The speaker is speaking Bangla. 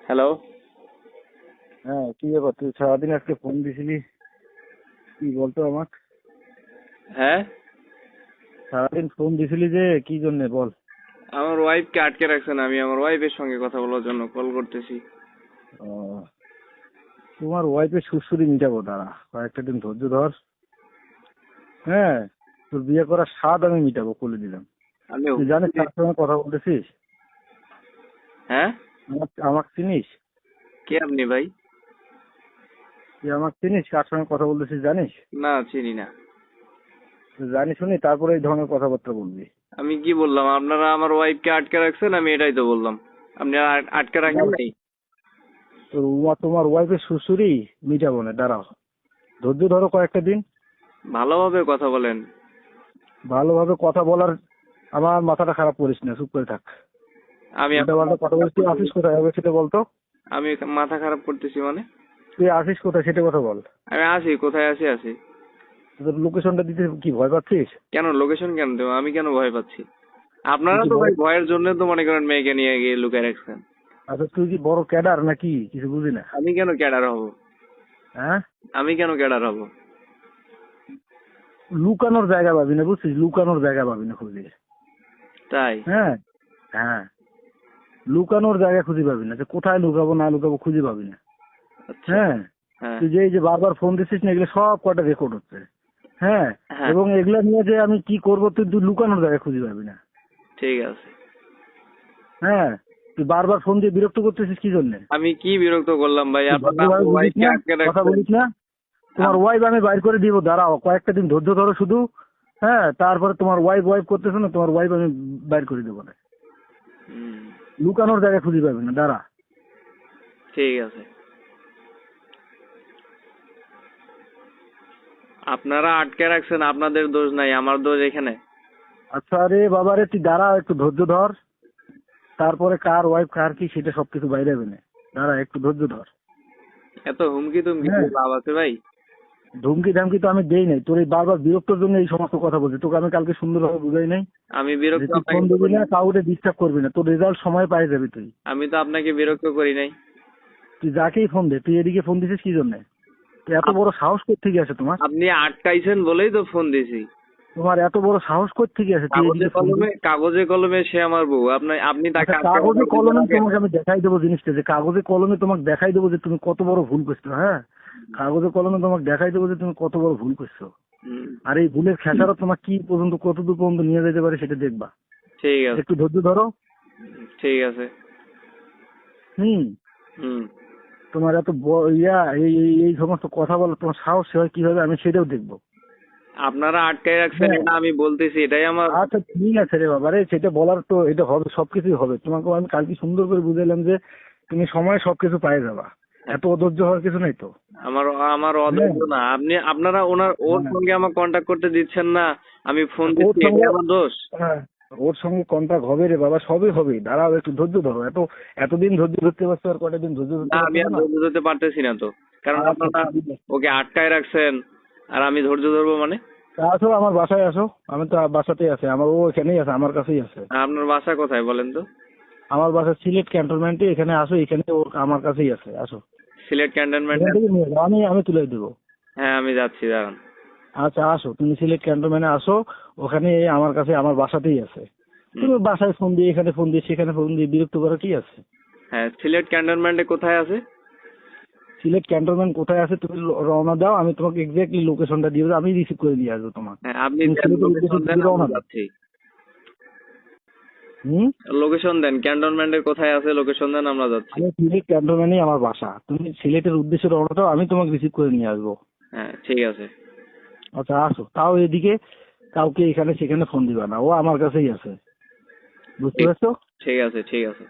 হ্যালো। হ্যাঁ, কি ব্যাপার? তুই সারাদিন আজকে ফোন দিছিলি, কি বলতো আমাক? হ্যাঁ, সারাদিন ফোন দিছিলি যে কি জন্যে বল? আমার ওয়াইফকে আটকে রাখছেন, আমি আমার ওয়াইফের সঙ্গে কথা বলার জন্য কল করতেছি। আহ, তোমার ওয়াইফের সুড়সুড়ি মিটাবো, দাঁড়া কয়েকটা দিন ধৈর্য ধর। হ্যাঁ, তোর বিয়ে করার স্বাদ আমি মিটাবো, বলে দিলাম। আপনি তুই জানিস কার সঙ্গে কথা বলতেছিস? হ্যাঁ, আমাকে চিনিস? কে আপনি ভাই? তুই আমাকে চিনিস? কার সঙ্গে কথা বলতেছিস জানিস? না, চিনি না। তুই জানিস শুনি তারপরে এই ধরনের কথাবার্তা বলবি। আমি কি বললাম? আপনারা আমার ওয়াইফকে আটকে রাখছেন, আমি এটাই তো বললাম। আপনি আটকে রাখেন নাই। তোমার ওয়াইফের সুড়সুড়ি মিটাবো না, দাঁড়াও ধৈর্য ধরো কয়েকটা দিন। ভালোভাবে কথা বলেন। ভালোভাবে কথা বলার আমার মাথাটা খারাপ করিস না, চুপ করে থাক। আমি উল্টা পাল্টা কথা বলছিস। তুই আসিস কোথায় হবে সেটা বলতো? আমি মাথা খারাপ করতেছি মানে? তুই আসিস কোথায় সেটা কথা বল। আমি আছি, কোথায় আছি। তোর লোকেশনটা দিতে কি ভয় পাচ্ছিস? কেন লোকেশন কেন দেবো? আমি কেন ভয় পাচ্ছি? তুই আপনারা কি তো বড়, ভাই ভয়ের জন্য তো মনে করেন মেয়েকে নিয়ে গিয়ে লুকায় রাখছেন। আচ্ছা তুই কি বড় ক্যাডার নাকি? কিছু বুঝি না। আমি কেন ক্যাডার হব? হ্যাঁ, আমি কেন ক্যাডার হব? লুকানোর জায়গা পাবি না, বুঝছিস? লুকানোর জায়গা পাবি না খুঁজে। তাই? হ্যাঁ, হ্যাঁ, লুকানোর জায়গা খুঁজে পাবি না, যে কোথায় লুকাবো না লুকাবো খুঁজে পাবি না। আচ্ছা। হ্যাঁ, হ্যাঁ, তুই যে এই যে বারবার ফোন দিচ্ছিস না, এগুলো সব কটা রেকর্ড হচ্ছে। হ্যাঁ, হ্যাঁ, এবং এগুলা নিয়ে যে আমি কি করবো তুই লুকানোর জায়গা খুঁজে পাবি না। ঠিক আছে। হ্যাঁ, তুই বারবার ফোন দিয়ে বিরক্ত করতেছিস কি জন্য? আমি কি বিরক্ত করলাম ভাই? তুই আপনারা ভদ্রভাবে আমার বুঝিস ওয়াইফকে না, আটকে কথা রাখছেন। বলিস না। তোমার আম- ওয়াইফ আমি বাইর করে দিব, দাঁড়াও কয়েকটা দিন ধৈর্য ধরো শুধু। হ্যাঁ, তারপরে তোমার ওয়াইফ ওয়াইফ করতেছো না, তোমার ওয়াইফ আমি বাইর করে দেবো না। হুম, লুকানোর জায়গা খুঁজে পাবি না, দাঁড়া। ঠিক আছে। আপনারা আটকে রাখছেন, আপনাদের দোষ নাই, আমার দোষ এখানে। আচ্ছা রে বাবা রে, তুই দাঁড়া একটু ধৈর্য ধর। তারপরে কার ওয়াইফ কার কি সেটা সবকিছু বাইরে হবে না, দাঁড়া একটু ধৈর্য ধর। এত হুমকি তুমকি হ্যাঁ, দিয়ে লাভ আছে ভাই? ধমকি ধামকি তো আমি দেই নাই, তোর এই বারবার বিরক্তর জন্য এই সমস্ত কথা বলছি। তোকে আমি কালকে সুন্দরভাবে বুঝাই নাই আমি যে বিরক্ত তুই ফোন আপনাকে দিবি করি না, নাই। কাউকে ডিস্টার্ব করবি না, তোর রেজাল্ট সময় পাই যাবি তুই। আমি তো আপনাকে বিরক্ত করি নাই। তুই যাকেই ফোন দে, তুই এদিকে ফোন দিছিস কি জন্য? এত আপ- বড় সাহস কোত্থেকে আছে তোমার? আপনি আটকাইছেন বলেই তো ফোন দিছি। তোমার এত বড় সাহস কোত্থেকে আছে তুই কাগজে এদিকে ফোন কলমে দিস? কাগজে কলমে সে আমার বউ। আপনি তাকে আচ্ছা, আটকে কাগজে রাখার কলমে আগে। তোমাকে আমি দেখাই দেবো জিনিসটা, যে কাগজে কলমে তোমাকে দেখাই দেবো যে তুমি কত বড় ভুল করছো। হ্যাঁ, কাগজে কলমে তোমাকে দেখাই দেবো যে তুমি কত বড় ভুল করছো। হুম, আর এই ভুলের খেসারত তোমার কি পর্যন্ত, কতদূর পর্যন্ত নিয়ে যেতে পারে সেটা দেখবা। ঠিক আছে। একটু ধৈর্য ধরো। ঠিক আছে। হুম, হুম। তোমার এত এই এই এই সমস্ত কথা বলো, তোমার সাহস হয় কিভাবে আমি সেটাও দেখবো। আপনারা আটকাই রাখছেন, হ্যাঁ, এটা আমি বলতেছি, এটাই আমার। আচ্ছা ঠিক আছে রে বাবা রে, সেটা বলার তো এটা হবে, সবকিছুই হবে। তোমাকে আমি কালকে সুন্দর করে বুঝাইলাম যে তুমি সময় সবকিছু পাই যাবা। এত অধৈর্য হওয়ার কিছু নাই তো। আমার আমার হ্যাঁ, অধৈর্য না। আপনারা ওর হ্যাঁ, সঙ্গে আমার কন্ট্যাক্ট করতে দিচ্ছেন না। আমি ফোন ওর দিচ্ছি, সঙ্গে, এটাই আমার দোষ? হ্যাঁ, ওর সঙ্গে কন্টাক্ট হবে রে বাবা, সবই হবে, দাঁড়াও একটু ধৈর্য ধরো। এতদিন ধৈর্য ধরতে পারছো, আর কয়টা দিন ধৈর্য না, ধরতে আমি আর পারছো না? ধৈর্য ধরতে পারতেছি না তো। কারণ আচ্ছা আপনারা ঠিক আছে, ওকে আটকায় রাখছেন, আর আমি ধৈর্য ধরবো মানে? তা আসো আমার বাসায় আসো। আমি তো বাসাতেই আছে আমার, ও এখানেই আছে, আমার কাছেই আছে। আপনার বাসা কোথায় বলেন তো? আমার বাসা সিলেট ক্যান্টনমেন্টে, এখানে আসো, এখানে ও আমার কাছেই আছে, আসো। সিলেট এখান ক্যান্টনমেন্টে? থেকে নিয়ে যাও, আমি তুলে দেবো। হ্যাঁ, আমি যাচ্ছি, দাঁড়ান। আচ্ছা আসো, তুমি সিলেট ক্যান্টনমেন্টে আসো। ওখানে আমার কাছে, আমার বাসাতেই আছে। হুম। তুমি বাসায় ফোন দিয়ে, এখানে ফোন দিয়ে, সেখানে ফোন দিয়ে বিরক্ত করা কি আছে? হ্যাঁ, সিলেট ক্যান্টনমেন্টে কোথায় আছে? সিলেট ক্যান্টনমেন্ট কোথায় আছে তুমি রওনা দাও, আমি তোমাকে এক্স্যাক্টলি লোকেশনটা দিয়ে দেবো, আমি রিসিভ করে নিয়ে আসবো তোমার। হ্যাঁ, আপনি তুমি দেন, সিলেটের লোকেশন উদ্দেশ্যে দেন, দিকে আমরা রওনা দাও। যাচ্ছি। হুম, লোকেশন দেন, ক্যান্টনমেন্টের কোথায় আছে লোকেশন দেন, আমরা যাচ্ছি। আমি সিলেট ক্যান্টনমেন্টই আমার বাসা, তুমি সিলেটের উদ্দেশ্যে রওনা দাও, আমি তোমাকে রিসিভ করে নিয়ে আসবো। হ্যাঁ, ঠিক আছে। আচ্ছা আসো, তাও এদিকে কাউকে এখানে সেখানে ফোন দিবা না, ও আমার কাছেই আছে, বুঝতে ঠিক পারছো? ঠিক আছে, ঠিক আছে।